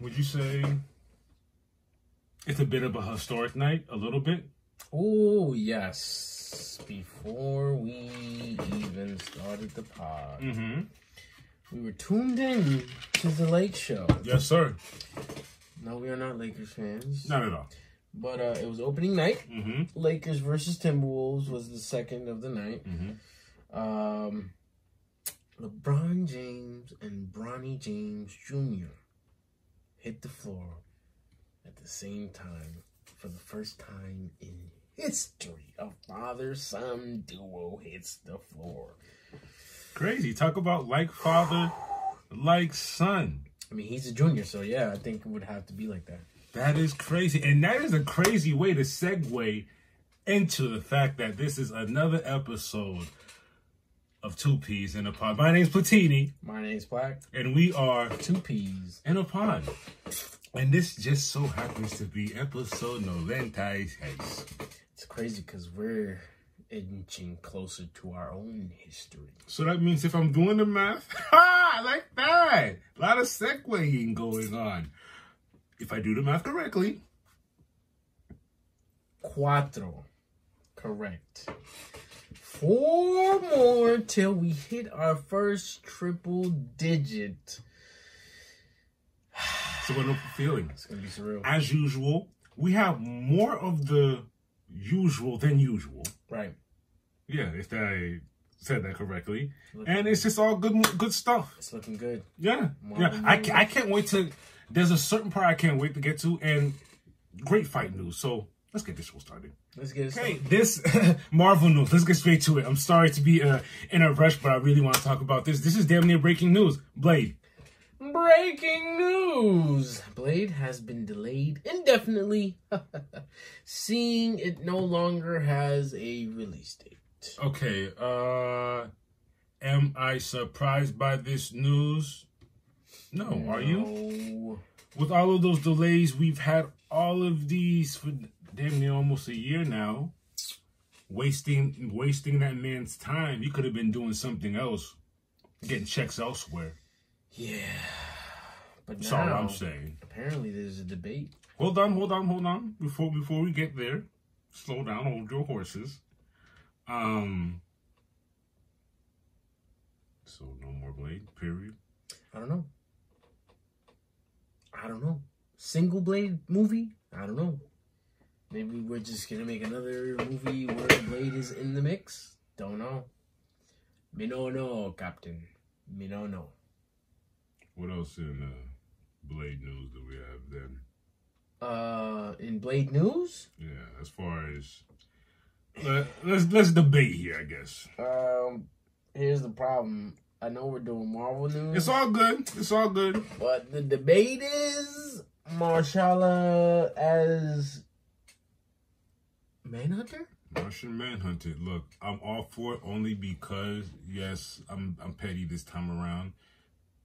Would you say it's a bit of a historic night? A little bit? Oh, yes. Before we even started the pod, we were tuned in to the Lake Show. Yes, sir. No, we are not Lakers fans. Not at all. But it was opening night. Lakers versus Timberwolves was the second of the night. LeBron James and Bronny James Jr. hit the floor at the same time for the first time in history. A father-son duo hits the floor. Crazy. Talk about like father, like son. I mean, he's a junior, so yeah, I think it would have to be like that. That is crazy. And that is a crazy way to segue into the fact that this is another episode of Two Peas in a Pod. My name's Platini. My name's Black. And we are Two Peas in a Pod. And this just so happens to be episode Noventa. It's crazy because we're inching closer to our own history. So that means if I'm doing the math, I like that. A lot of segueing going on. If I do the math correctly. Cuatro. Correct. 4 more till we hit our first triple digit. It's a wonderful feeling. It's going to be surreal. As usual, we have more of the usual than usual. Right. Yeah, if I said that correctly. And it's just all good stuff. It's looking good. Yeah. I can't wait to... There's a certain part I can't wait to get to, and great fight news. So let's get this show started. Let's get it started. Okay, this Marvel news. Let's get straight to it. I'm sorry to be in a rush, but I really want to talk about this. This is damn near breaking news. Blade. Breaking news. Blade has been delayed indefinitely, seeing it no longer has a release date. Okay, am I surprised by this news? No, are you? With all of those delays, we've had all of these for damn near almost a year now. Wasting that man's time. He could have been doing something else. Getting checks elsewhere. Yeah. But that's now, all I'm saying. Apparently there's a debate. Hold on. Before we get there, slow down, hold your horses. So no more Blade, period. I don't know. Single Blade movie? I don't know. Maybe we're just gonna make another movie where Blade is in the mix? Don't know. Me no know, Captain. Me no know. What else in Blade news do we have then? In Blade news? Yeah, as far as let's debate here, I guess. Here's the problem. I know we're doing Marvel news. It's all good. But the debate is Marshala as Manhunter? Martian Manhunter. Look, I'm all for it only because, yes, I'm petty this time around.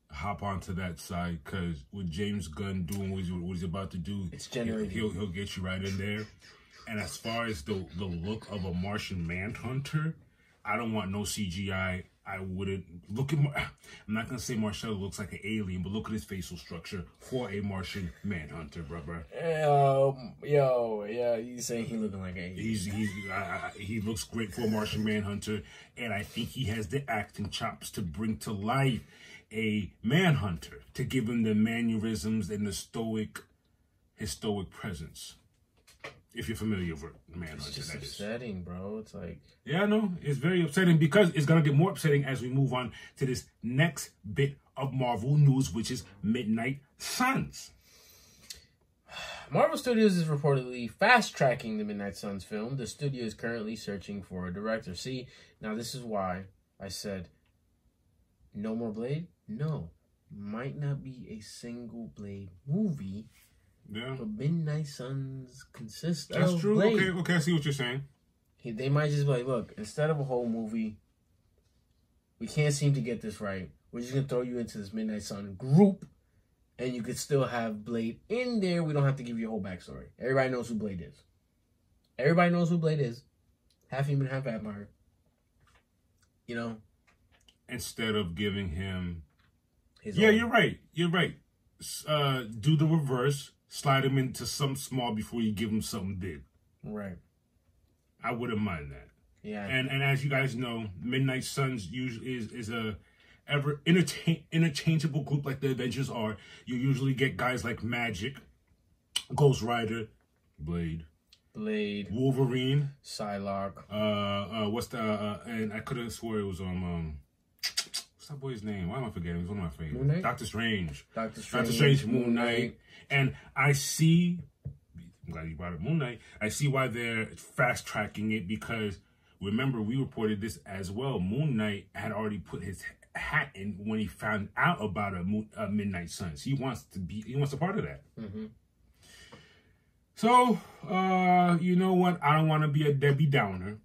Hop onto that side because with James Gunn doing what he's about to do, it's generating. He'll get you right in there. And as far as the look of a Martian Manhunter, I don't want no CGI. I wouldn't look at. I'm not gonna say Marshall looks like an alien, but look at his facial structure for a Martian Manhunter, brother. Yeah, you saying he looking like an alien? He looks great for a Martian Manhunter, and I think he has the acting chops to bring to life a Manhunter, to give him the mannerisms and the his stoic presence. If you're familiar with Manhunter, it's just upsetting, bro. It's like... Yeah, I know. It's very upsetting because it's going to get more upsetting as we move on to this next bit of Marvel news, which is Midnight Suns. Marvel Studios is reportedly fast-tracking the Midnight Suns film. The studio is currently searching for a director. See, now this is why I said, no more Blade? No. Might not be a single Blade movie. Yeah. But Midnight Suns consist of That's true. Blade. Okay, I see what you're saying. They might just be like, look, instead of a whole movie, we can't seem to get this right. We're just going to throw you into this Midnight Sun group, and you could still have Blade in there. We don't have to give you a whole backstory. Everybody knows who Blade is. Everybody knows who Blade is. Half human, half vampire. You know? Instead of giving him... His own. You're right. do the reverse, slide him into something small before you give him something big. Right. I wouldn't mind that. Yeah. And as you guys know, Midnight Suns usually is a ever interchangeable group like the Avengers are. You usually get guys like Magic, Ghost Rider, Blade, Wolverine, Psylocke. What's the and I could have swore it was what's that boy's name? Why am I forgetting? He's one of my favorites. Moon Knight? Doctor Strange, Moon Moon Knight, and I see. I'm glad you brought up Moon Knight. I see why they're fast tracking it because remember we reported this as well. Moon Knight had already put his hat in when he found out about a Midnight Suns. He wants a part of that. Mm-hmm. So, you know what? I don't want to be a Debbie Downer.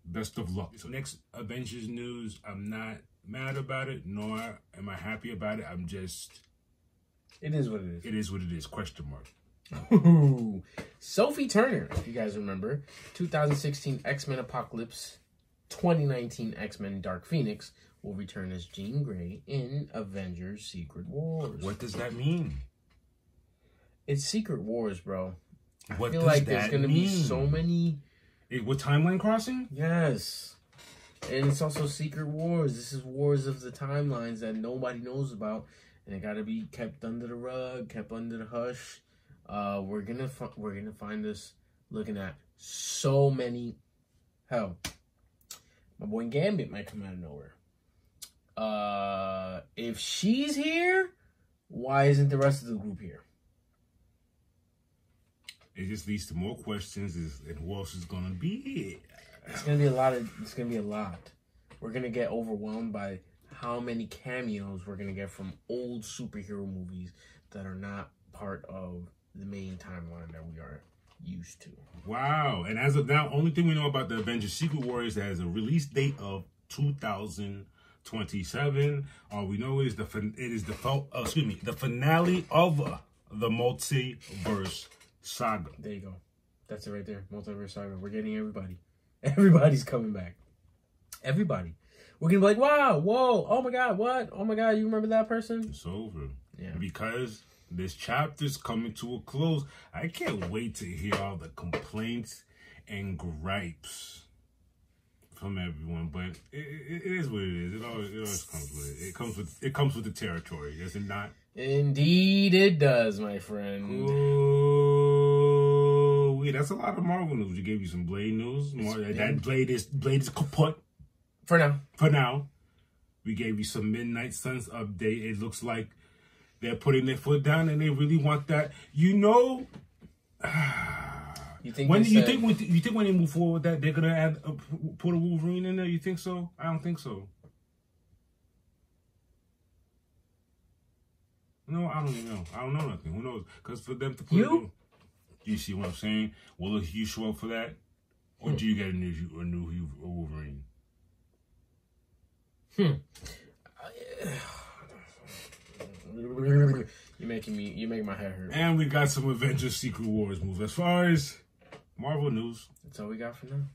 Best of luck. So next Avengers news, I'm not mad about it, nor am I happy about it. I'm just... It is what it is. It is what it is, question mark. Ooh. Sophie Turner, if you guys remember, 2016 X-Men Apocalypse, 2019 X-Men Dark Phoenix, will return as Jean Grey in Avengers Secret Wars. What does that mean? It's Secret Wars, bro. I What feel does like that there's gonna be so many. With timeline crossing? Yes. And it's also Secret Wars. This is wars of the timelines that nobody knows about. And it gotta be kept under the rug, kept under the hush. We're gonna find us looking at so many. Hell, my boy Gambit might come out of nowhere. If she's here, why isn't the rest of the group here? It just leads to more questions. And who else is gonna be here? It's gonna be a lot. We're gonna get overwhelmed by how many cameos we're gonna get from old superhero movies that are not part of the main timeline that we are used to. Wow. And as of now, only thing we know about the Avengers Secret Wars has a release date of 2027. All we know is the finale of the multiverse saga. There you go. That's it right there. Multiverse saga. We're getting everybody. Everybody's coming back. Everybody. We're gonna be like, wow, whoa, oh my god, what? Oh my god, you remember that person? It's over. Yeah. Because this chapter's coming to a close. I can't wait to hear all the complaints and gripes from everyone. But it is what it is. It always comes with it. It comes with the territory, does it not? Indeed, it does, my friend. Ooh, that's a lot of Marvel news. We gave you some Blade news. That Blade is kaput. For now. For now. We gave you some Midnight Suns update. It looks like they're putting their foot down and they really want that. You know, you think when they move forward with that, they're gonna put a Wolverine in there? You think so? I don't think so. No, I don't even know. I don't know nothing. Who knows? Because for them to put you see what I'm saying? Will you show up for that, or do you get a new Wolverine? You're making my head hurt. And we got some Avengers Secret Wars moves. As far as Marvel news, that's all we got for now.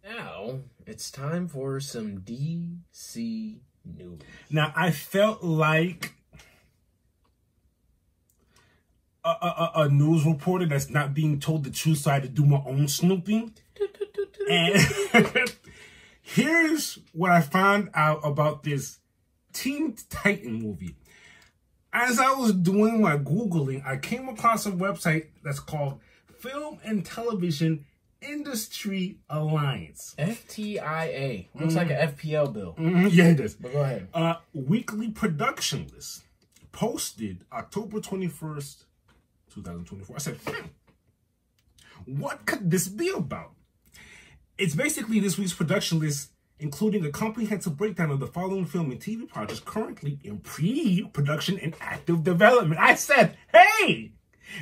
Now it's time for some DC news. Now I felt like a news reporter that's not being told the truth, so I had to do my own snooping. And here's what I found out about this Teen Titan movie. As I was doing my Googling, I came across a website that's called Film and Television Industry Alliance. FTIA. Looks like an FPL bill. Yeah, it does. But go ahead. Weekly production list posted October 21st, 2024. I said, what could this be about? It's basically this week's production list, including a comprehensive breakdown of the following film and TV projects currently in pre-production and active development. I said, hey,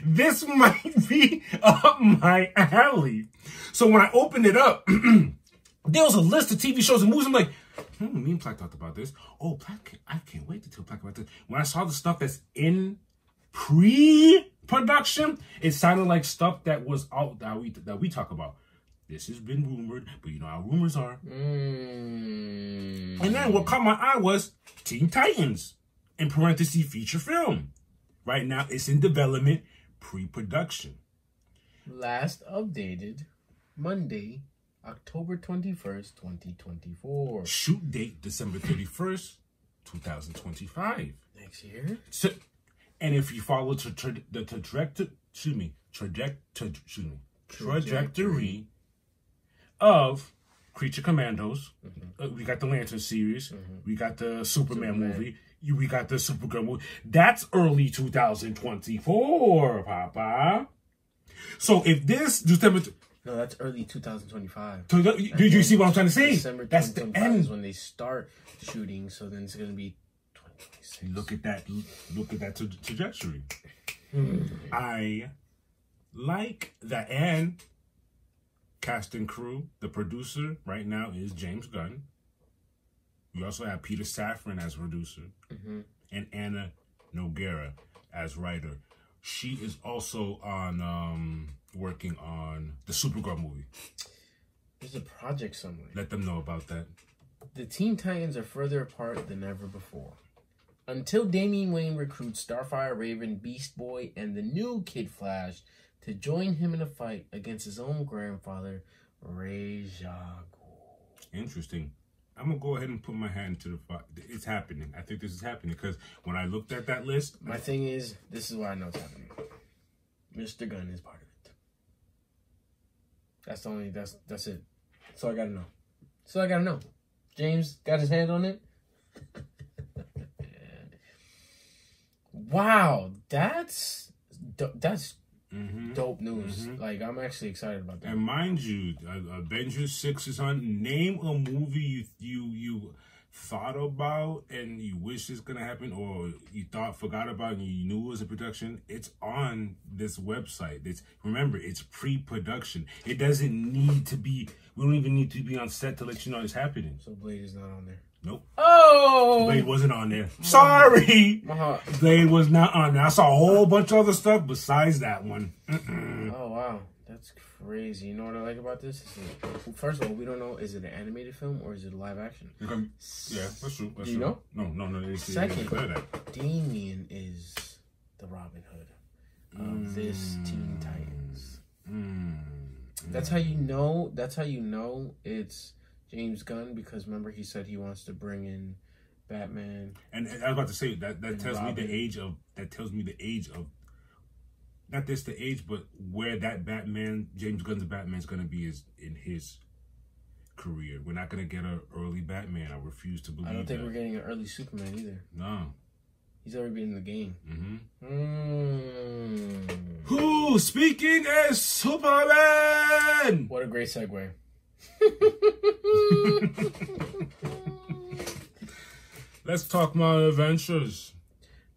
this might be up my alley. So when I opened it up, there was a list of TV shows and movies. I'm like, me and Plaque talked about this. Oh, Plaque, I can't wait to tell Plaque about this. When I saw the stuff that's in pre-production, it sounded like stuff that was out that we talk about. This has been rumored, but you know how rumors are. And then what caught my eye was Teen Titans. in parentheses, feature film. Right now, it's in development, pre-production. Last updated Monday, October 21st, 2024. Shoot date, December 31st, 2025. Next year? So, and if you follow the trajectory of Creature Commandos, we got the Lantern series, we got the Superman movie, we got the Supergirl movie. That's early 2024, Papa. So if this December... No, that's early 2025. Did you see what I'm trying to say? December 2025 that's the end. Is when they start shooting, so then it's going to be 2026. Look at that trajectory. I like that. And cast and crew, the producer right now is James Gunn. We also have Peter Safran as producer and Anna Noguera as writer. She is also on working on the Supergirl movie. There's a project somewhere. Let them know about that. The Teen Titans are further apart than ever before. Until Damian Wayne recruits Starfire, Raven, Beast Boy, and the new Kid Flash to join him in a fight against his own grandfather, Ra's al Ghul. Interesting. I'm going to go ahead and put my hand to the fire. It's happening. I think this is happening because when I looked at that list... My thing is, this is why I know it's happening. Mr. Gunn is part of it. That's it. That's all I got to know. That's all I got to know. James got his hand on it. Wow, that's dope news. Like, I'm actually excited about that. And mind you, Avengers 6 is on. Name a movie you thought about and you wish it's gonna happen, or you forgot about and you knew it was a production. It's on this website. Remember, it's pre-production. It doesn't need to be. We don't even need to be on set to let you know it's happening. So Blade is not on there. Nope. Oh! Blade wasn't on there. Sorry! Blade was not on there. I saw a whole bunch of other stuff besides that one. Oh, wow. That's crazy. You know what I like about this? First of all, we don't know, is it an animated film or is it live action? Yeah, that's true. Do you know? No. Second, Damian is the Robin Hood of this Teen Titans. That's how you know it's James Gunn, because remember he said he wants to bring in Batman. And I was about to say that tells me the age of not just the age, but where that Batman, James Gunn's Batman, is going to be is in his career. We're not going to get an early Batman. I refuse to believe. I don't think we're getting an early Superman either. No. He's already been in the game. Who speaking as Superman? What a great segue. Let's talk My Adventures.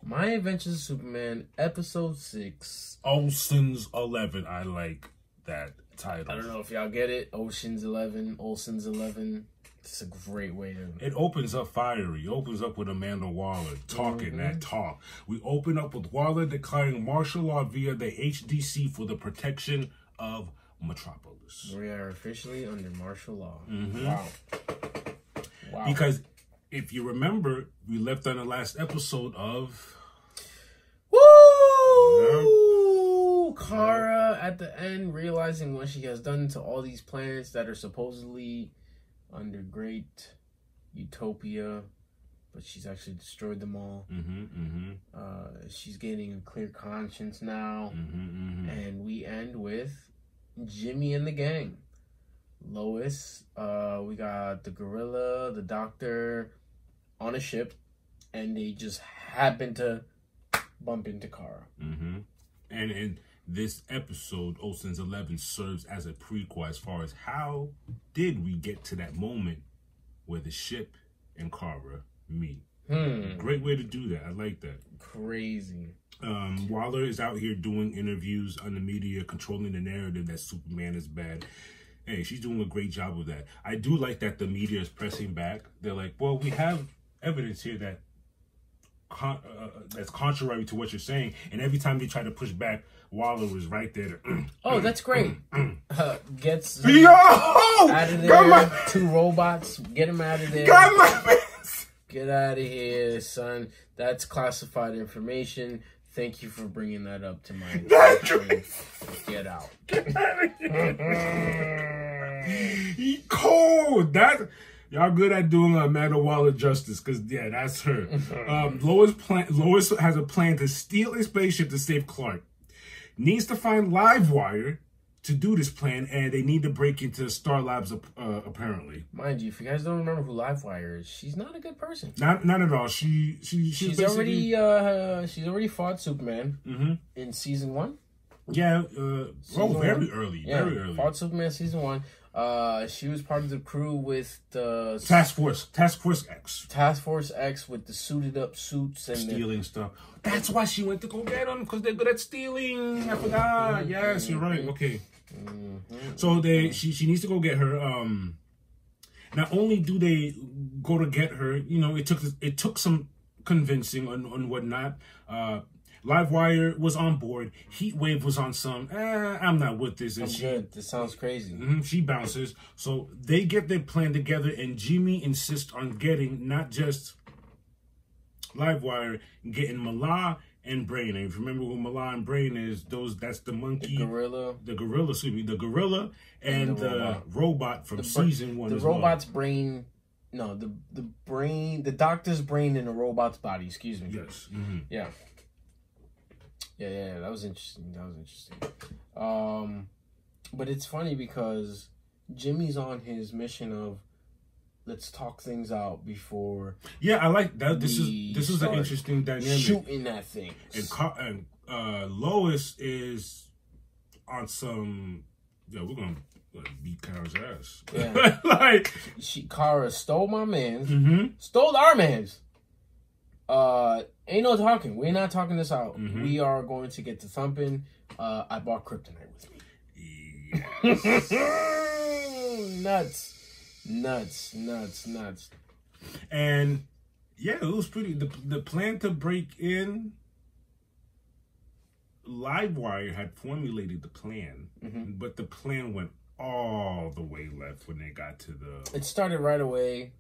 My Adventures of Superman, Episode 6. Ocean's 11. I like that title. I don't know if y'all get it. Ocean's 11. It's a great way to... It opens up fiery. It opens up with Amanda Waller talking that talk. We open up with Waller declaring martial law via the HDC for the protection of Metropolis. We are officially under martial law. Wow. Because if you remember, we left on the last episode of... Woo! Kara at the end realizing what she has done to all these planets that are supposedly under great utopia, but she's actually destroyed them all. She's gaining a clear conscience now. And we end with Jimmy and the gang. Lois, we got the gorilla, the doctor on a ship, and they just happen to bump into Kara. And in this episode, Ocean's 11 serves as a prequel as far as how did we get to that moment where the ship and Kara meet. Great way to do that. I like that. Crazy. Waller is out here doing interviews on the media, controlling the narrative that Superman is bad. Hey, she's doing a great job with that. I do like that the media is pressing back. They're like, well, we have evidence here that that's contrary to what you're saying. And every time they try to push back, Waller was right there. Oh, that's great. Gets out of there. 2 robots. Get him out of there. Got my Get out of here, son. That's classified information. Thank you for bringing that up to my attention. Get out. Get out of here. He cold. That y'all good at doing Amanda Waller justice, because yeah, that's her. Lois has a plan to steal a spaceship to save Clark. Needs to find Livewire to do this plan, and they need to break into Star Labs apparently. Mind you, if you guys don't remember who Livewire is, she's not a good person. Not at all. She's already fought Superman in season 1. Yeah, very early. Fought Superman season 1. She was part of the crew with the Task Force X. Task Force X with the suited up suits and stealing stuff. That's why she went to go get them, because they're good at stealing. I forgot. Yes, you're right. Okay. So she needs to go get her. Not only do they go to get her, it took some convincing on whatnot. Livewire was on board. Heatwave was on some, I'm not with this. And good. This sounds crazy. She bounces. So they get their plan together, and Jimmy insists on getting not just Livewire, getting Mala and Brain. And if you remember who Mala and Brain is, that's the monkey. The gorilla, the gorilla and the robot from season 1. The robot's brain. No, the brain, the doctor's brain in the robot's body, excuse me. Yes. Yeah. Yeah, that was interesting. But it's funny because Jimmy's on his mission of let's talk things out before. Yeah, I like that. This is an interesting dynamic. Shooting at things. And Lois is on some. Yeah, we're gonna beat Kara's ass. Yeah, Kara stole my man's. Stole our man's. Ain't no talking. We're not talking this out. We are going to get to thumping. I bought kryptonite with me. Yes. Nuts. And yeah, it was pretty. The plan to break in. Livewire had formulated the plan, but the plan went all the way left when they got to the. It started right away.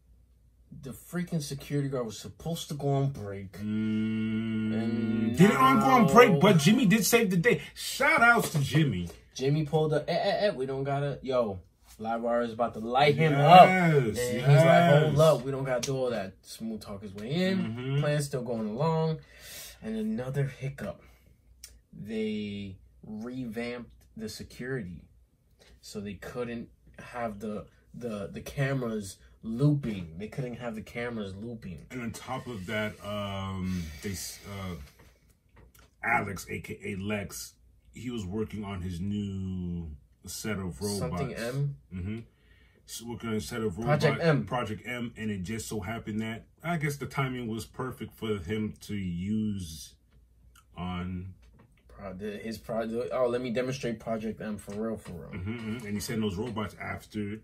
The freaking security guard was supposed to go on break. Didn't go on break, but Jimmy did save the day. Shout outs to Jimmy. Jimmy pulled up. We don't gotta. Yo, Livewire is about to light him up. And he's like, hold up. We don't gotta do all that. Smooth talk his way in. Plan's still going along. And another hiccup. They revamped the security. So they couldn't have the cameras looping. They couldn't have the cameras looping. And on top of that, Alex, aka Lex, he was working on his new set of robots. Something M? So working on a set of robots. Project M, and it just so happened that I guess the timing was perfect for him to use on his project. Oh, let me demonstrate Project M for real. And he sent those robots after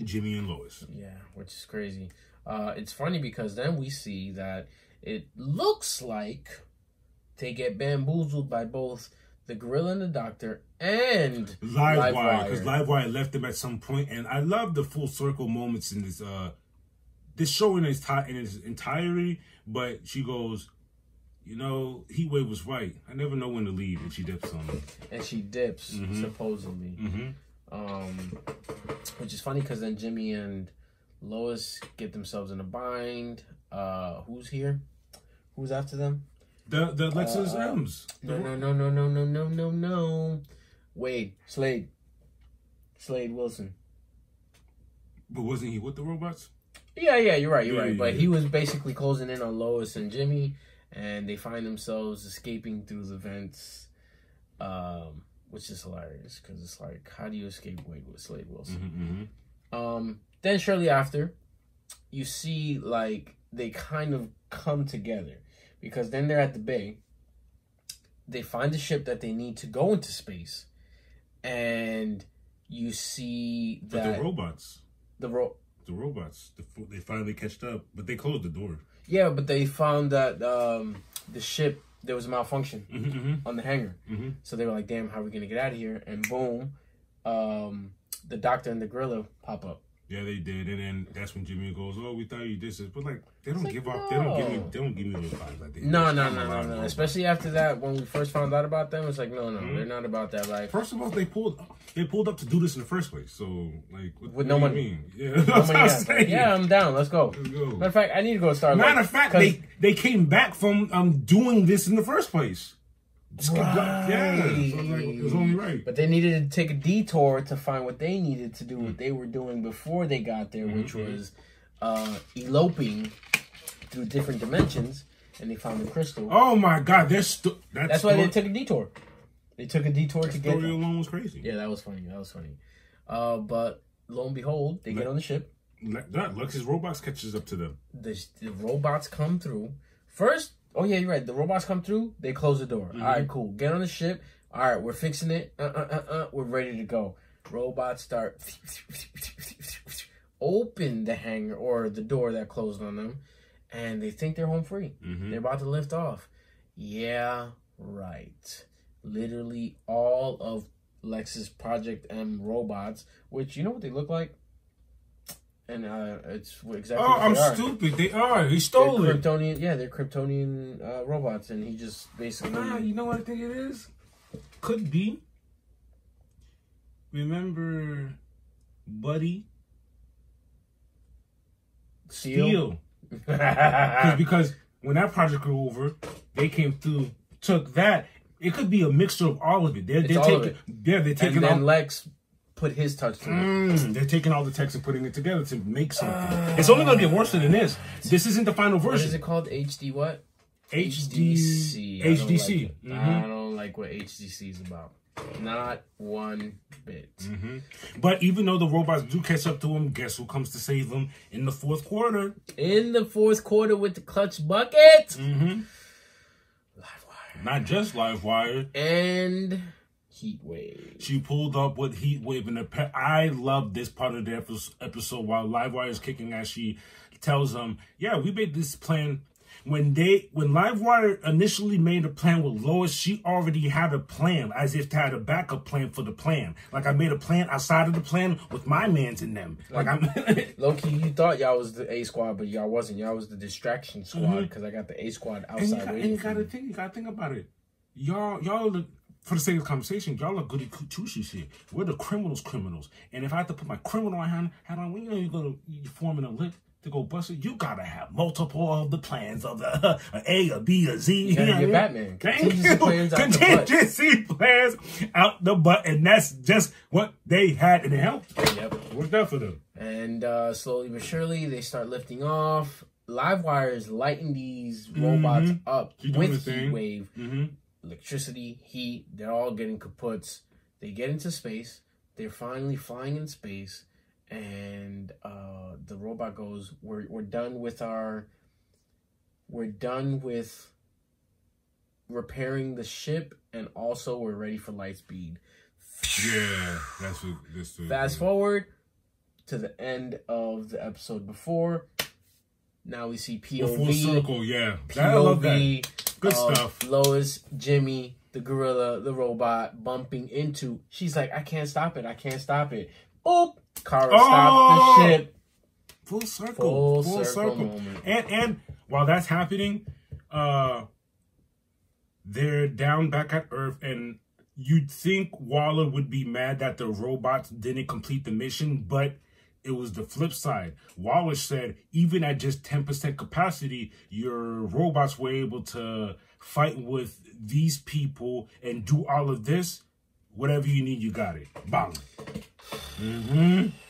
Jimmy and Lois. Yeah, which is crazy. It's funny because then we see that it looks like they get bamboozled by both the gorilla and the doctor and Livewire, because Livewire left them at some point. And I love the full circle moments in this show in its entirety. But she goes, Heatwave was right. I never know when to leave, and she dips on him. And she dips, supposedly. Which is funny because then Jimmy and Lois get themselves in a bind. Who's here? Who's after them? The Lexus M's. No. Wade. Slade Wilson. But wasn't he with the robots? Yeah, you're right. But he was basically closing in on Lois and Jimmy, and they find themselves escaping through the vents. Which is hilarious because it's like, how do you escape Wade with Slade Wilson? Then shortly after, you see like they kind of come together because then they're at the bay. They find the ship that they need to go into space, and you see that but the robots, they finally catched up, but they closed the door. Yeah, but they found that the ship. There was a malfunction on the hangar. So they were like, damn, how are we going to get out of here? And boom, the doctor and the gorilla pop up. Yeah, they did, and then that's when Jimmy goes, "Oh, we thought you did this," but like they don't give like, off, no. they don't give me those vibes like they. No. Especially after that, when we first found out about them, it's like, no, they're not about that. Like, first of all, they pulled up to do this in the first place, so like, with no money. Mean? Yeah, that's what I'm saying. Yeah, I'm down. Let's go. Matter of fact, I need to go start. Matter of fact, they came back from doing this in the first place. Right. Yeah, so it was only right. But they needed to take a detour to find what they needed to do, what they were doing before they got there, which was eloping through different dimensions, and they found the crystal. Oh my God, that's why they took a detour. They took a detour to get. The story alone was crazy. Yeah, that was funny. But lo and behold, they get on the ship. Lux's robots catches up to them. The robots come through first. Oh, yeah, you're right. The robots come through. They close the door. All right, cool. Get on the ship. All right, we're fixing it. We're ready to go. Robots start open the hangar or the door that closed on them, and they think they're home free. They're about to lift off. Yeah, right. Literally all of Lex's Project M robots, which, you know what they look like? And it's exactly. Oh, I'm stupid. They are. He stole it. Kryptonian, yeah, they're Kryptonian robots, and he just basically. You know what I think it is? Could be. Remember, Buddy? Steel. Because when that project grew over, they came through, took that. It could be a mixture of all of it. They're taking. Yeah, they're taking. And then Lex put his touch to it. They're taking all the text and putting it together to make something. It's only going to get worse than this. This isn't the final version. What is it called? HD what? HDC. I don't like what HDC is about. Not one bit. But even though the robots do catch up to him, guess who comes to save them in the fourth quarter? In the fourth quarter with the clutch bucket. Livewire. Not just Livewire. And Heat Wave. She pulled up with Heat Wave, and I love this part of the episode while Livewire is kicking ass. She tells them, "Yeah, we made this plan." When Livewire initially made a plan with Lois, she already had a plan, as if to had a backup plan for the plan. Like, I made a plan outside of the plan with my mans in them. Like I'm low-key, you thought y'all was the A squad, but y'all wasn't. Y'all was the distraction squad because I got the A squad outside. And you gotta think about it. Y'all look, for the sake of the conversation, y'all are goody two-shoes shit. We're the criminals. And if I have to put my criminal hat on, when you're forming a lip to go bust it, you gotta have multiple of the plans of the A, a B, a Z. You gotta get Batman. Contingency plans out the butt, and that's just what they had, and it helped. Yep. It worked out for them. And slowly but surely, they start lifting off. Livewire is lighting these robots up with Heat Wave. Electricity, heat, they're all getting kaputs. They get into space. They're finally flying in space. And the robot goes, we're done with repairing the ship, and also we're ready for light speed. Yeah, that's Fast forward to the end of the episode before. Now we see POV. Full circle, yeah. POV, I love that. Good stuff. Lois, Jimmy, the gorilla, the robot bumping into. She's like, I can't stop it. Oop! Kara stopped the ship. Full circle moment. And while that's happening, they're down back at Earth, and you'd think Waller would be mad that the robots didn't complete the mission, but it was the flip side. Waller said, even at just 10% capacity, your robots were able to fight with these people and do all of this. Whatever you need, you got it. Bang.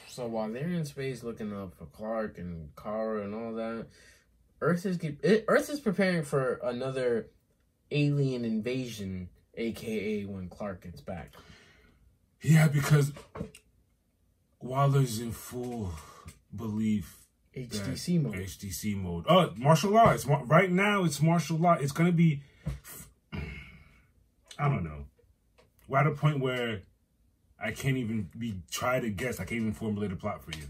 So while they're in space looking up for Clark and Kara and all that, Earth is preparing for another alien invasion, aka when Clark gets back. Yeah, because Waller's in full belief. HDC mode. Oh, martial law. Right now, it's martial law. It's going to be, I don't know. We're at a point where I can't even try to guess. I can't even formulate a plot for you.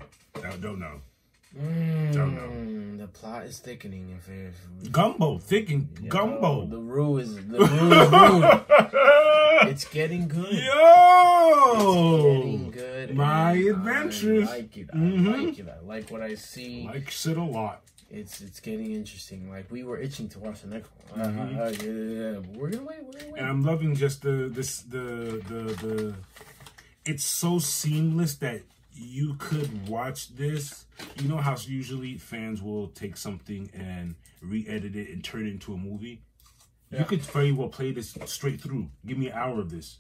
I don't know. Don't know. The plot is thickening. Gumbo. Gumbo. The roux is rude. It's getting good. Yo! It's getting good. My adventures. I like it. I like it. I like what I see. Likes it a lot. It's getting interesting. Like, we were itching to watch the next one. Yeah. We're gonna wait. And I'm loving just the it's so seamless that you could watch this. You know how usually fans will take something and re-edit it and turn it into a movie? Yeah. You could very well play this straight through. Give me an hour of this.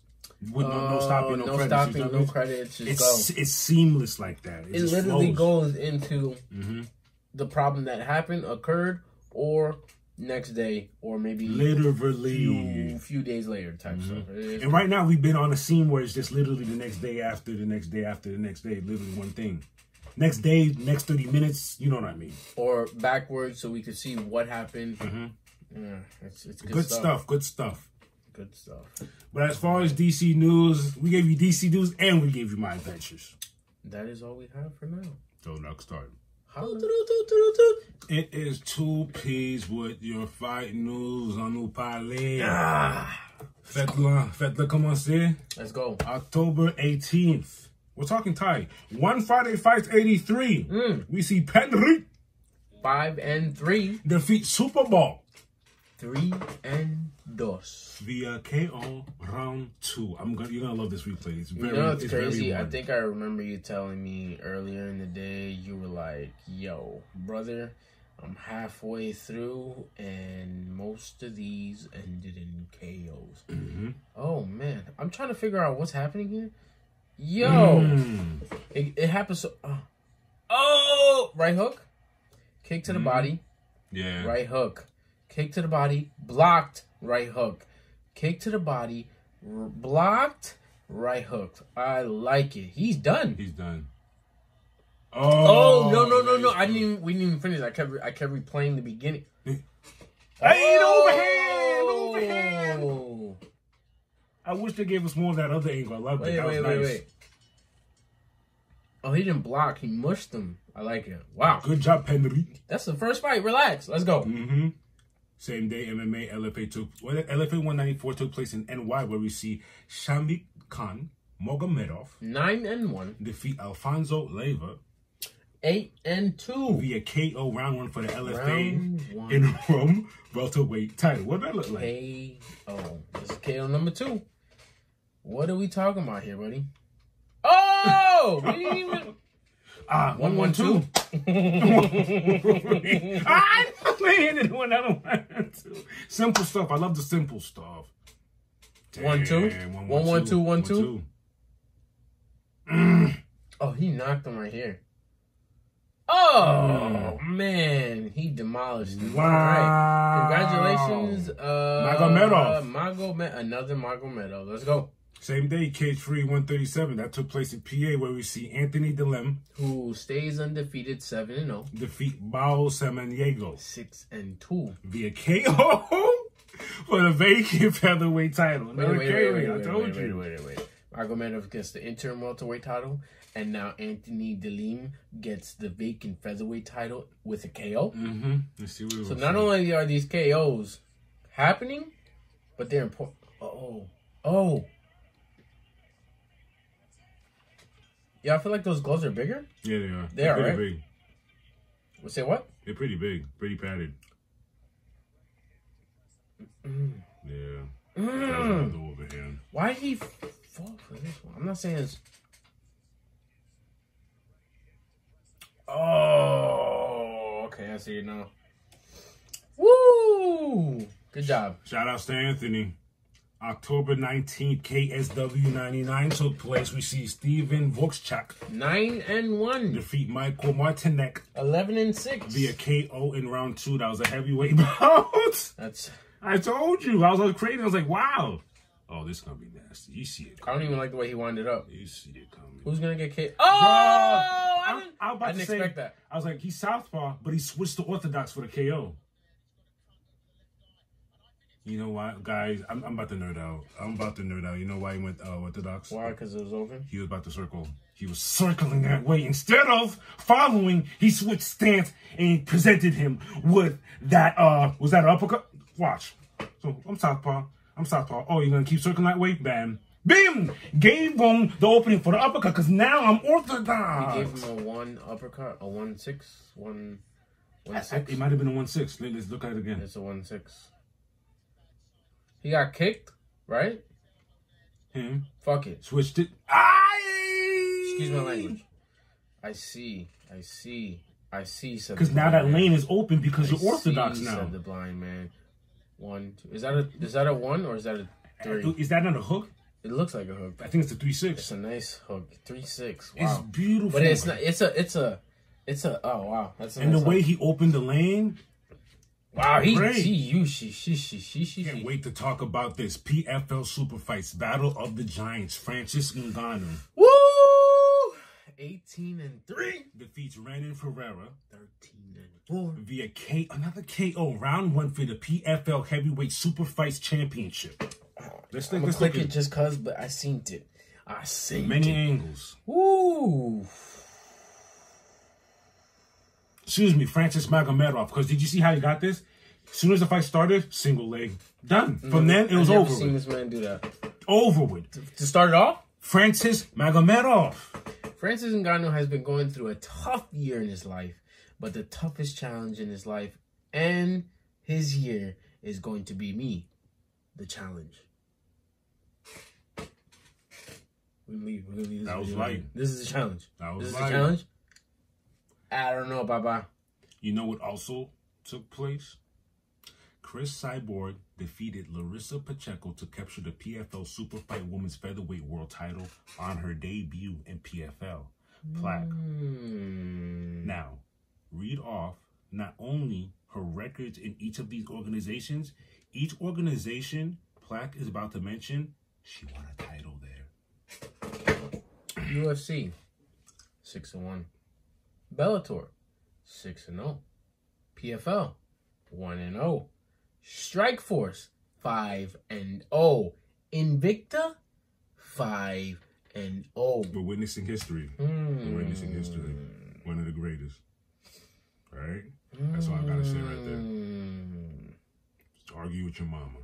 With no stopping, no credits. Stopping, no credits. It's seamless like that. It literally goes into the problem that occurred, or next day, or maybe literally few days later type stuff. And right now we've been on a scene where it's just literally the next day after the next day after the next day, literally one thing. Next day, next 30 minutes, you know what I mean? Or backwards so we could see what happened. Yeah, it's good stuff. Good stuff. Good stuff. But as far as DC news, we gave you DC news and we gave you my adventures. That is all we have for now. So next start. It is 2 P's with your fight news on nous parler. Faites-le commencer. Let's go. October 18th. We're talking Thai. One Friday Fights 83. We see Penry 5-3 defeat Super Bowl 3-2 via KO round 2. You're gonna love this replay. It's very, it's crazy. I think I remember you telling me earlier in the day. You were like, "Yo, brother, I'm halfway through, and most of these ended in KOs." Oh man, I'm trying to figure out what's happening here. Yo, it happens. So, right hook, kick to the body. Yeah, right hook. Kick to the body, blocked, right hook. Kick to the body, blocked, right hook. I like it. He's done. He's done. Oh no! We didn't even finish. I kept replaying the beginning. Hey, overhand. I wish they gave us more of that other angle. I love it. That was nice. Wait. Oh, he didn't block. He mushed him. I like it. Wow. Good job, Penry. That's the first fight. Relax. Let's go. Same day, MMA LFA 194 took place in NY, where we see Shamik Khan Mogomedov 9-1 defeat Alfonso Leyva 8-2 via KO round 1 for the LFA in Rome welterweight title. What did that look like? KO. This is KO number 2. What are we talking about here, buddy? Oh, we didn't even. 1-1-2. I landed another 1-2. Simple stuff. I love the simple stuff. 1-2. 1-1-2. 1-2. Oh, he knocked him right here. Oh man, he demolished him. Wow! All right. Congratulations, Magomedov. Another Magomedov. Let's go. Same day, Cage Free 137. That took place in PA, where we see Anthony Delem, who stays undefeated 7-0, defeat Bao Samaniego 6-2 via KO for the vacant featherweight title. Wait. Magomedov gets the interim welterweight title, and now Anthony Delem gets the vacant featherweight title with a KO. Let's see what so not only are these KOs happening, but they're important. Oh. Yeah, I feel like those gloves are bigger. Yeah, they are. They're pretty right? big. We'll say what? They're pretty big. Pretty padded. Yeah. That was the overhand. Why did he fall for this one? I'm not saying it's... Oh, okay, I see it now. Woo! Good job. Shout outs to Anthony. October 19th, KSW 99 took place. We see Steven Vokschak 9-1 defeat Michael Martinek 11-6 via KO in round 2. That was a heavyweight bout. I told you. I was crazy. I was like, wow. Oh, this is gonna be nasty. You see it coming. I don't even like the way he wound it up. You see it coming. Who's gonna get KO? Oh! I didn't expect that. I was like, he's southpaw, but he switched to orthodox for the KO. You know what, guys? I'm about to nerd out. You know why he went orthodox? Why? Because it was open? He was about to circle. He was circling that way. Instead of following, he switched stance and presented him with that, was that an uppercut? Watch. So, I'm southpaw. Oh, you're going to keep circling that way? Bam. Bim! Gave him the opening for the uppercut because now I'm orthodox. He gave him a 1 uppercut, a 1-6, 1-6. It might have been a 1-6. Let's look at it again. It's a 1-6. He got kicked, right? Him. Fuck it. Switched it. Excuse my language. I see. Because now that lane is open because you're orthodox now. Said the blind man. 1, 2. Is that a 1 or is that a 3? Is that not a hook? It looks like a hook. I think it's a 3-6. It's a nice hook. 3-6. Wow. It's beautiful. But it's not. It's a. Oh wow. That's and the way he opened the lane. Wow. Can't wait to talk about this PFL Super Fights Battle of the Giants. Francis Ngannou. Woo! 18-3 defeats Renan Ferreira. 13-4 via another KO. Round 1 for the PFL Heavyweight Super Fights Championship. Let's click it just cause, but I seen it. Many angles. Woo! Excuse me, Francis Magomedov. Because did you see how he got this? As soon as the fight started, single leg. Done. From then, it was over. I've never seen this man do that. Over with. To start it off? Francis Magomedov. Francis Ngannou has been going through a tough year in his life. But the toughest challenge in his life and his year is going to be me. The challenge. We're gonna leave this. That was light. This is a challenge. This is a challenge? I don't know, Baba. You know what also took place? Chris Cyborg defeated Larissa Pacheco to capture the PFL Super Fight Women's Featherweight World title on her debut in PFL. Plaque. Now, read off not only her records in each of these organizations, each organization Plaque is about to mention, she won a title there. UFC 6-1. Bellator 6-0. PFL 1-0. Strikeforce 5-0. Invicta 5-0. We're witnessing history. We're witnessing history. One of the greatest. Right? That's all I gotta say right there. Just argue with your mama.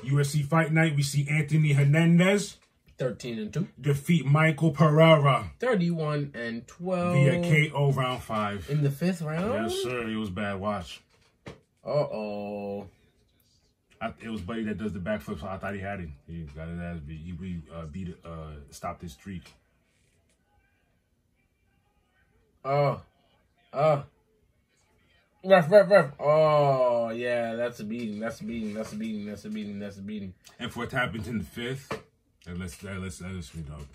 UFC Fight Night, we see Anthony Hernandez 13-2. defeat Michael Pereira 31-12 via KO round 5. in the 5th round. Yes, sir. It was bad. Watch. It was Buddy that does the backflip, so I thought he had him. He got his ass beat. He stopped his streak. Ref. Oh, yeah, that's a beating. And for what happened in the 5th, let's read out.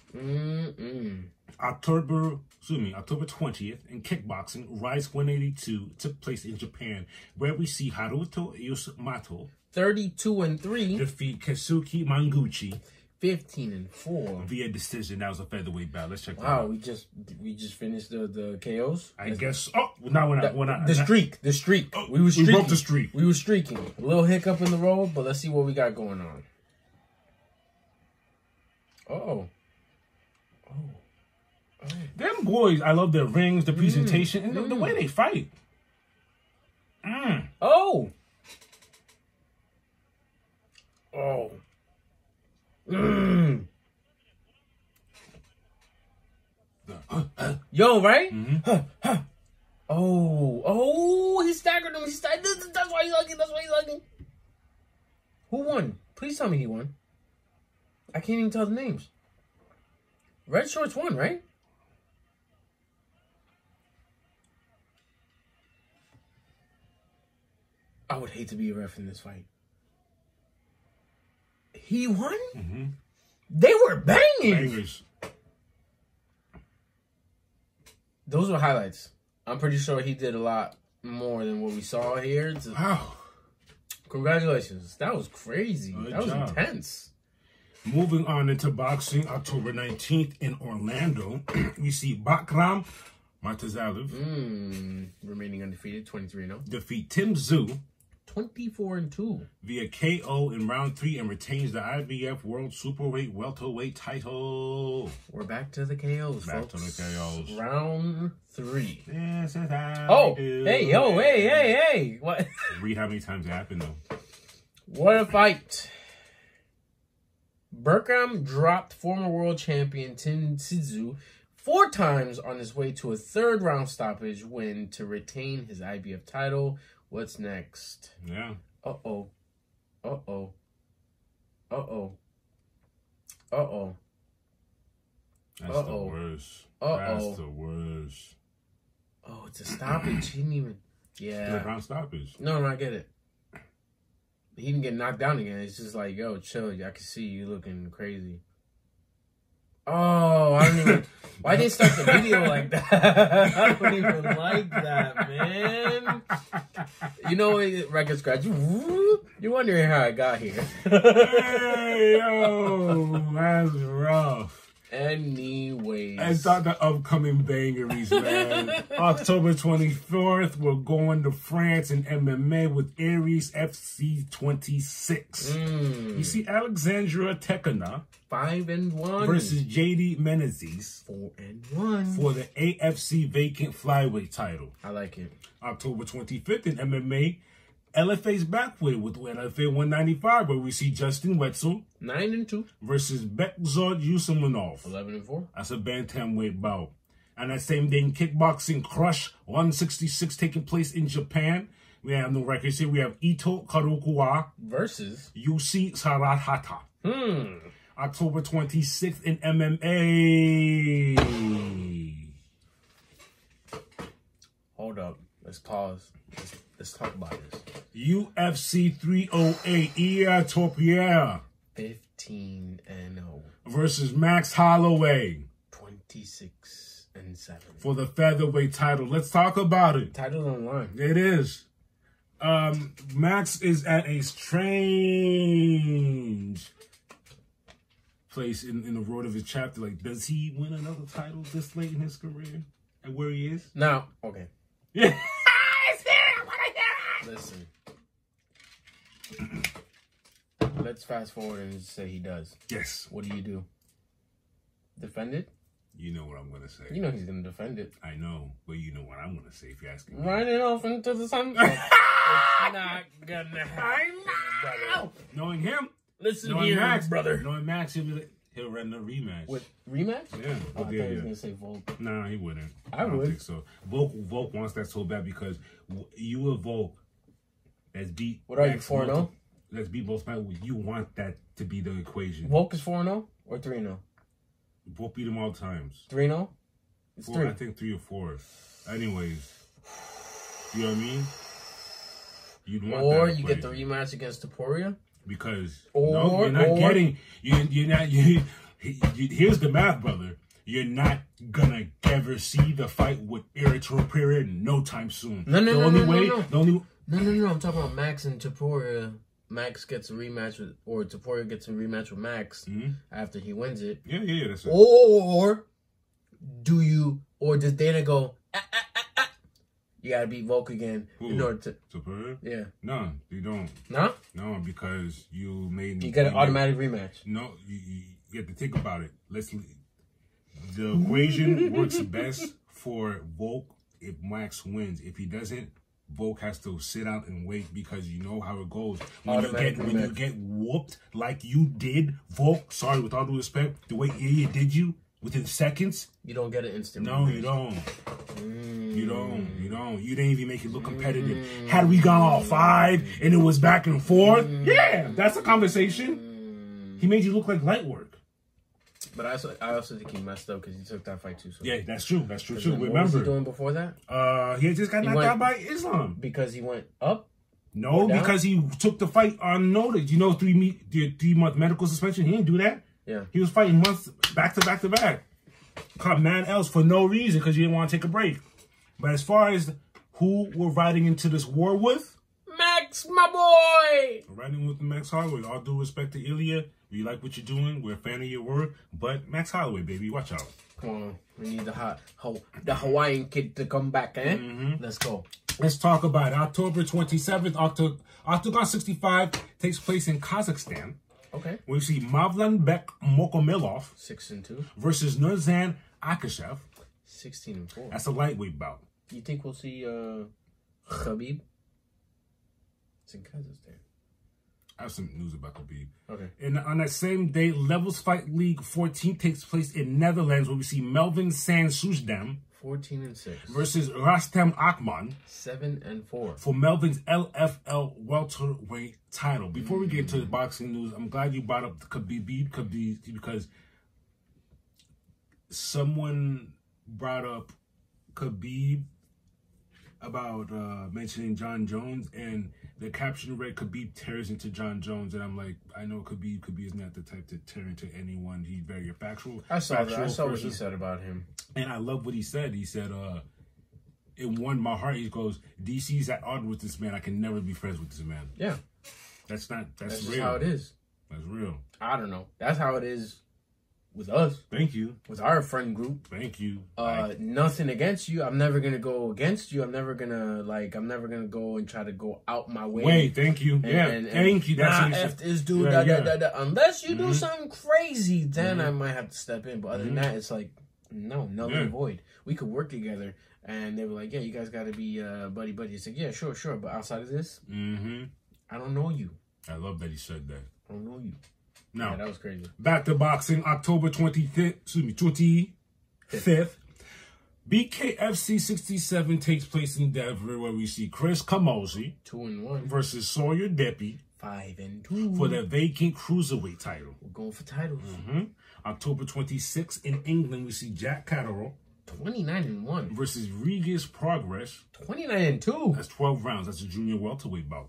October 20th in kickboxing, Rise 182 took place in Japan, where we see Haruto Yamato 32-3 defeat Keisuke Manguchi 15-4 via decision. That was a featherweight battle. Let's check that out. out. We just finished the KOs. I guess. Oh, now we're not. The streak. Oh, We broke the streak. We were streaking. A little hiccup in the road, but let's see what we got going on. Them boys, I love their rings, the presentation, and the way they fight. Yo, right? He staggered him. That's why he's lucky. Who won? Please tell me he won. I can't even tell the names. Red Shorts won, right? I would hate to be a ref in this fight. He won? They were banging. Bangers. Those were highlights. I'm pretty sure he did a lot more than what we saw here. Wow. Congratulations. That was crazy. Good that was job. Intense. Moving on into boxing, October 19th in Orlando, we see Bakram Martazalov remaining undefeated, 23-0. defeat Tim Tszyu 24-2 via KO in round 3 and retains the IBF World Superweight Welterweight title. We're back to the KOs, Back folks. to the KOs. Round 3. This is how Oh, we do hey. What? Read how many times it happened, though. What a fight. Bergkamp dropped former world champion Tin Tszyu 4 times on his way to a 3rd round stoppage win to retain his IBF title. What's next? Yeah. Uh-oh. Uh-oh. Uh-oh. Uh-oh. That's the worst. That's the worst. Oh, it's a stoppage. He didn't even... Yeah. 3rd round stoppage. No, I get it. He didn't get knocked down again. It's just like, yo, chill. I can see you looking crazy. Oh, I don't even... Why did they start the video like that? I don't even like that, man. You know, record scratch. You're wondering how I got here. Hey, yo, that's rough. Anyways. And thought the upcoming bangeries, man. October 24th, we're going to France in MMA with Aries FC 26. You see Alexandra Tekana 5-1 versus JD Menezes 4-1 for the AFC vacant flyweight title. I like it. October 25th in MMA, LFA's backweight with LFA 195, where we see Justin Wetzel 9-2 versus Bekzod Yusumanov 11-4. That's a bantamweight bout. And that same day in kickboxing, Crush 166 taking place in Japan. We have no records here. We have Ito Karukuwa versus Yusi Sarahata. October 26th in MMA. Hold up. Let's pause. Let's talk about this. UFC 308 Ia Torpierre 15-0 versus Max Holloway 26-7 for the featherweight title. Let's talk about it. Title on the line. It is. Max is at a strange place in the road of his chapter. Like, does he win another title this late in his career? And where he is? Now, okay. Yeah. Listen. Let's fast forward and say he does. Yes. What do? Defend it? You know what I'm going to say. You know he's going to defend it. I know, but you know what I'm going to say if you're asking me. Run it off into the sunset. It's not going to happen. I know. Knowing him. Listen knowing here, Max, brother. Knowing Max, he'll run the rematch. With rematch? Yeah. Oh, I thought he was going to say Volk. Nah, he wouldn't. I don't would. think so. Volk wants that so bad because you and Volk, that's beat. What are you, 4-0? Let's beat both men. You want that to be the equation. Volk is 4-0 or 3-0? Volk beat him all times. 3-0? It's 4, 3. I think 3 or 4. Anyways, you know what I mean? You'd want or that you get the rematch against Taporia. Because you're not getting. Here's the math, brother. You're not gonna ever see the fight with Eritrea no time soon. No. I'm talking about Max and Taporia. Max gets a rematch with, or Taporia gets a rematch with Max after he wins it. Yeah, that's it. Or does Dana go, you gotta beat Volk again in order to... Taporia? Yeah. No, you don't. No? No, because you made... You get an automatic rematch. No, you have to think about it. The equation works best for Volk if Max wins. If he doesn't, Volk has to sit out and wait because you know how it goes. When you get whooped like you did, Volk, sorry, with all due respect, the way Ilya did you within seconds. You don't get an instant No, rematch. you don't. You don't. You didn't even make it look competitive. Had we gone all 5 and it was back and forth, yeah, that's a conversation. He made you look like light work. But I also think he messed up because he took that fight too soon. Yeah, that's true. That's true too. What Remember, was he doing before that? He just got knocked out by Islam because he went up. No, because he took the fight unnoticed. You know, 3-month medical suspension. He didn't do that. Yeah, he was fighting months back to back to back. Caught man else for no reason because he didn't want to take a break. But as far as who we're riding into this war with, Max, my boy. We're riding with Max Holloway. All due respect to Ilya. We like what you're doing. We're a fan of your work. But Max Holloway, baby, watch out. Come on. We need the Hawaiian kid to come back, eh? Let's go. Let's talk about it. October 27th, Octagon 65 takes place in Kazakhstan. Okay. We see Mavlanbek Mokomilov 6-2 versus Nurzan Akashev 16-4. That's a lightweight bout. You think we'll see Khabib? It's in Kazakhstan. I have some news about Khabib. Okay. And on that same day, Levels Fight League 14 takes place in Netherlands, where we see Melvin Sansousdam 14-6 versus Rastem Akman 7-4 for Melvin's LFL welterweight title. Before we get into the boxing news, I'm glad you brought up the Khabib because someone brought up Khabib about mentioning John Jones, and the caption read Khabib tears into John Jones, and I'm like, I know Khabib is not the type to tear into anyone. He's very factual. I saw that. I saw what he said about him, and I love what he said. He said, "It won my heart." He goes, "DC's at odds with this man. I can never be friends with this man." Yeah, that's real. Just how it is. That's real. I don't know. That's how it is with us. Thank you. With our friend group. Thank you. Nothing against you. I'm never gonna go against you. I'm never gonna go and try to go out my way. Wait, thank you. Thank you. That's F this dude. Unless you do something crazy, then I might have to step in. But other than that, it's like, no, null and void. We could work together. And they were like, yeah, you guys got to be buddy. It's like, yeah, sure. But outside of this, I don't know you. I love that he said that. I don't know you. Now, yeah, that was crazy. Back to boxing, October 25th. BKFC 67 takes place in Denver, where we see Chris Camozzi 2-1 versus Sawyer Deppy 5-2 for the vacant cruiserweight title. We're going for titles. October 26th in England, we see Jack Catterall 29-1 versus Regis Progress 29-2. That's 12 rounds. That's a junior welterweight bout.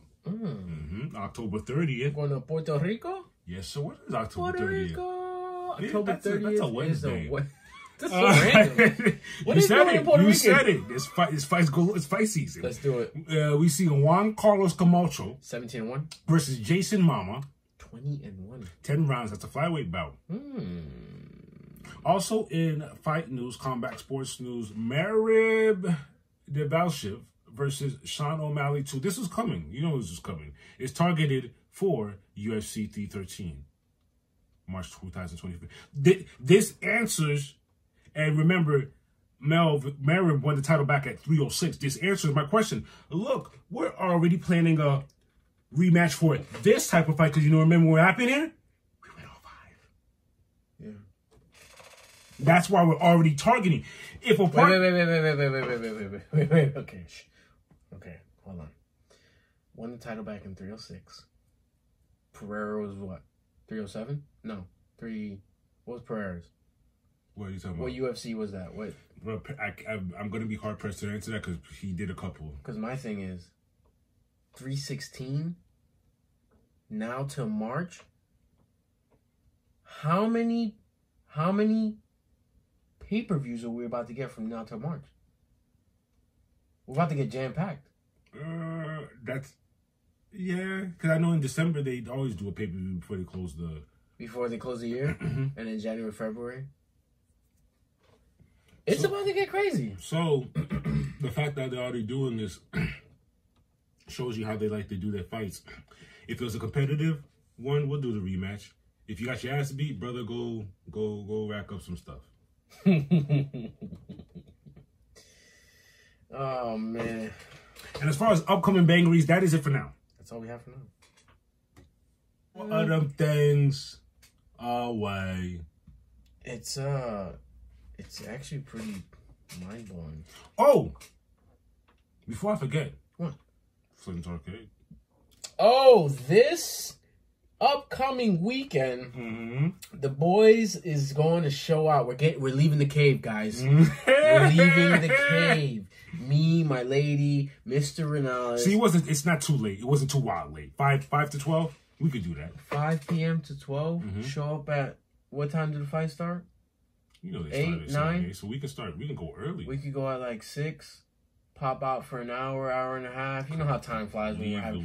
October 30th. Going to Puerto Rico? Yes, so what is October 30th? Puerto Rico. October 30th. That's a Wednesday. That's so random. What is going in Puerto Rico? You said it. It's fight season. Let's do it. We see Juan Carlos Camacho 17-1 versus Jason Mama 20-1. 10 rounds. That's a flyweight bout. Also in fight news, combat sports news, Merab Devalshiv versus Sean O'Malley 2. This is coming. You know this is coming. It's targeted for UFC 313, March 2023. This answers, and remember, Merab won the title back at 306. This answers my question. Look, we're already planning a rematch for this type of fight because remember what happened here? We went all 5. Yeah. That's why we're already targeting. If a wait. Okay, hold on. Won the title back in 306. Pereira was what? 307? No, 3. What was Pereira's? What are you talking about? What UFC was that? What? Well, I'm going to be hard pressed to answer that because he did a couple. Because my thing is 316 now till March. How many pay-per-views are we about to get from now till March? We're about to get jam-packed. Because I know in December they always do a pay-per-view before they close the... Before they close the year? And in January, February? It's about to get crazy. So, the fact that they're already doing this shows you how they like to do their fights. If it was a competitive one, we'll do the rematch. If you got your ass beat, brother, go rack up some stuff. Oh, man. And as far as upcoming bangeries, that is it for now. That's all we have for now. What other things away? It's actually pretty mind-blowing. Oh! Before I forget. What? Flint's Arcade. Oh, this upcoming weekend, the boys is going to show out. We're leaving the cave, guys. We're leaving the cave. Me, my lady, Mr. Renales. See, it's not too late. It wasn't too wild late. 5 to 12? We could do that. 5 p.m. to 12? Show up at, what time did the fight start? You know they 8, 9? So we can go early. We could go at like 6. Pop out for an hour and a half. You know how time flies when you're having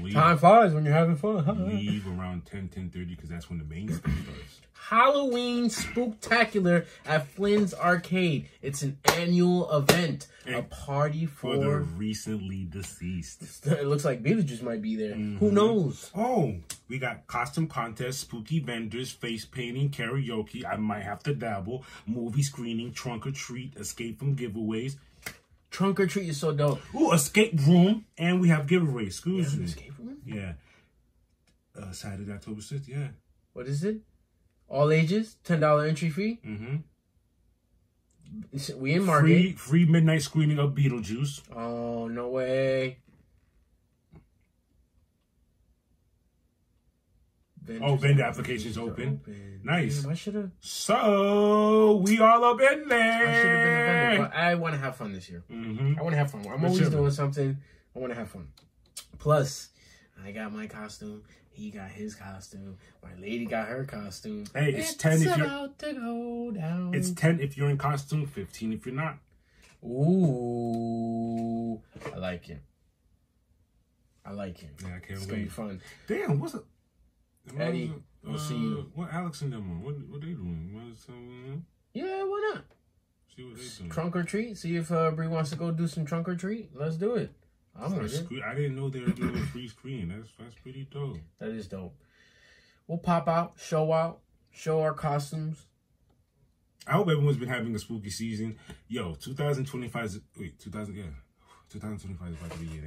fun. Leave around 10:30 because that's when the main stuff starts. Halloween Spooktacular at Flynn's Arcade. It's an annual event. A party for the recently deceased. It looks like Beetlejuice might be there. Who knows? Oh, we got costume contests, spooky vendors, face painting, karaoke. I might have to dabble. Movie screening, trunk or treat, escape from giveaways. Trunk or treat is so dope. Ooh, escape room, and we have giveaways. Excuse me. Escape room? Yeah. Saturday, October 6th, yeah. What is it? All ages, $10 entry fee. Mm-hmm. We in Market. Free midnight screening of Beetlejuice. Oh, no way. Vendor applications open. Nice. Damn, I should have. So we all up in there. I should have been a vendor, but I want to have fun this year. Mm-hmm. I want to have fun. I'm always doing something. I want to have fun. Plus, I got my costume. He got his costume. My lady got her costume. Hey, it's 10 if you're about to go down. It's 10 if you're in costume, 15 if you're not. Ooh, I like it. I like it. Yeah, I can't wait. It's gonna be fun. Damn, what's up? Eddie, we'll see you. What Alex and them on? What they doing? Yeah, why not? See what they doing. Trunk or treat. See if Bree wants to go do some trunk or treat. Let's do it. I'm with it. I didn't know they were doing a free screen. That's pretty dope. That is dope. We'll pop out, show our costumes. I hope everyone's been having a spooky season. Yo, 2025 is 2025 is about to be it.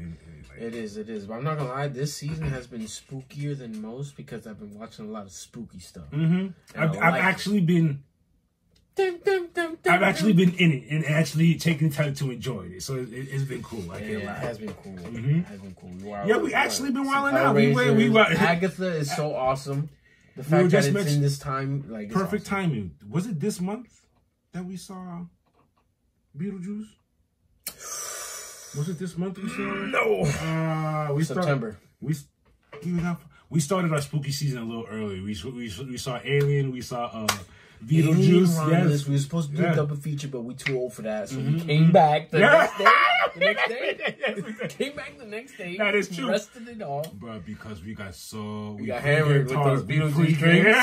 It is. But I'm not gonna lie, this season has been spookier than most because I've been watching a lot of spooky stuff. Mm-hmm. I've actually been in it and actually taking time to enjoy it. So it's been cool. It has been cool. Mm-hmm. It has been cool. We actually been wilding out. Agatha is so awesome. The fact that it's in this time, like, perfect timing. Was it this month that we saw Beetlejuice? Was it this month we saw it? No. September. We started our spooky season a little early. We saw Alien. We saw Beetlejuice. Yes. We were supposed to do a double feature, but we too old for that. So we came back the next day. Came back the next day. That is true. Rested it all. But because we got hammered with those Beetlejuice drinks.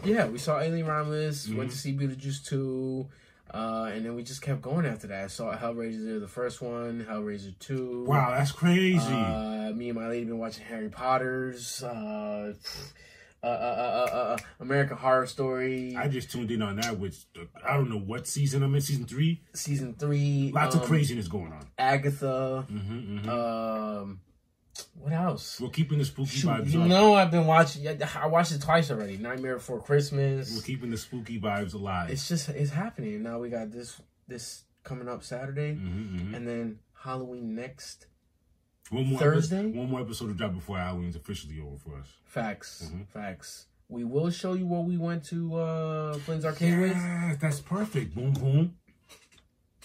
Yeah, we saw Alien Romulus. Went to see Beetlejuice 2. And then we just kept going after that. I saw Hellraiser, the first one, Hellraiser 2. Wow, that's crazy. Me and my lady been watching Harry Potter's, American Horror Story. I just tuned in on that, which I don't know what season I'm in, season 3? Season 3. Lots of craziness going on. Agatha. What else? We're keeping the spooky vibes up. I've been watching. I watched it twice already. Nightmare Before Christmas. We're keeping the spooky vibes alive. It's happening. Now we got this coming up Saturday, and then Halloween next Thursday. One more episode to drop before Halloween's officially over for us. Facts. We will show you what we went to Flynn's Arcade with. Yeah, that's perfect. Boom, boom.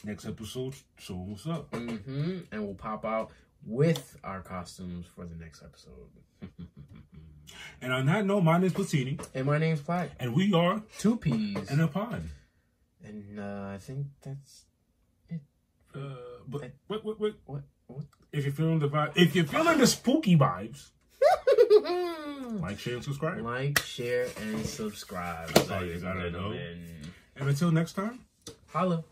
Next episode, show them what's up. And we'll pop out with our costumes for the next episode. And on that note, my name's Platini. And my name's Platt. And we are 2 Peas in a pod. And I think that's it. But wait. What? If you're feeling the vibe, if you're feeling the spooky vibes, like, share, and subscribe. Like, share, and subscribe. That's all you gotta know. And until next time, holla.